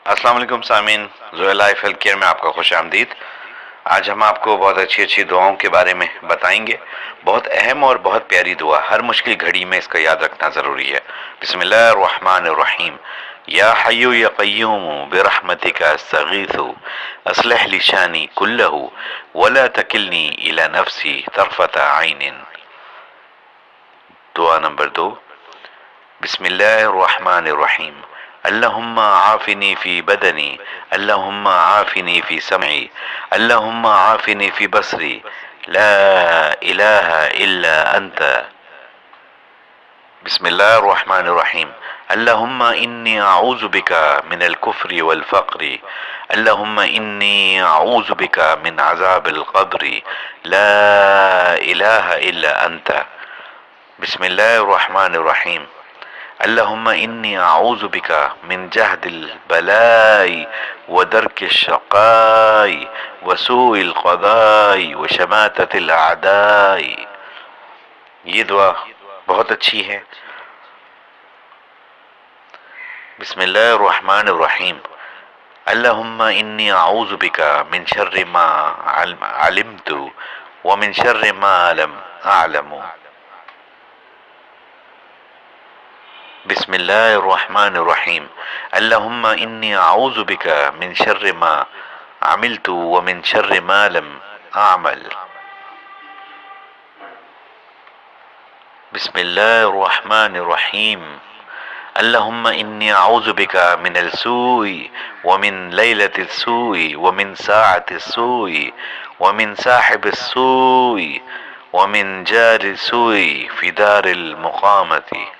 السلام علیکم سامعین، زویا لائف ہیلتھ کیئر میں آپ کا خوش آمدید۔ آج ہم آپ کو بہت اچھی دعاؤں کے بارے میں بتائیں گے۔ بہت اہم اور بہت پیاری دعا، ہر مشکل گھڑی میں اس کا یاد رکھنا ضروری ہے۔ بسم اللہ الرحمن الرحیم۔ یا حی یا قیوم برحمتک استغیث اصلح لی شانی کلہ ولا تکلنی الی نفسی طرفۃ عین۔ دعا نمبر 2، بسم اللہ الرحمن الرحیم۔ اللہم عافنی فی بدنی، اللہم عافنی فی سمعی، اللہم عافنی فی بصری، لا الہ الا انت۔ بسم اللہ الرحمن الرحیم۔ اللہم انی اعوذ بک من الکفر والفقر، اللہم انی اعوذ بک من عذاب القبر، لا الہ الا انت۔ بسم اللہ الرحمن الرحیم۔ اللہم انی اعوذ بک من جہد البلاء ودرک الشقاء وسوء القضاء وشماتۃ الاعداء۔ یہ دعا بہت اچھی ہے۔ بسم اللہ الرحمن الرحیم۔ اللہم انی اعوذ بک من شر ما علمت ومن شر ما لم اعلم۔ بسم اللہ الرحمن الرحیم۔ اللہم انی اعوذ بک من شر ما عملت ومن شر ما لم اعمل۔ بسم اللہ الرحمن الرحیم۔ اللہم انی اعوذ بک من السوء ومن لیلۃ السوء ومن ساعۃ السوء ومن صاحب السوء ومن جار السوء فی دار المقامۃ۔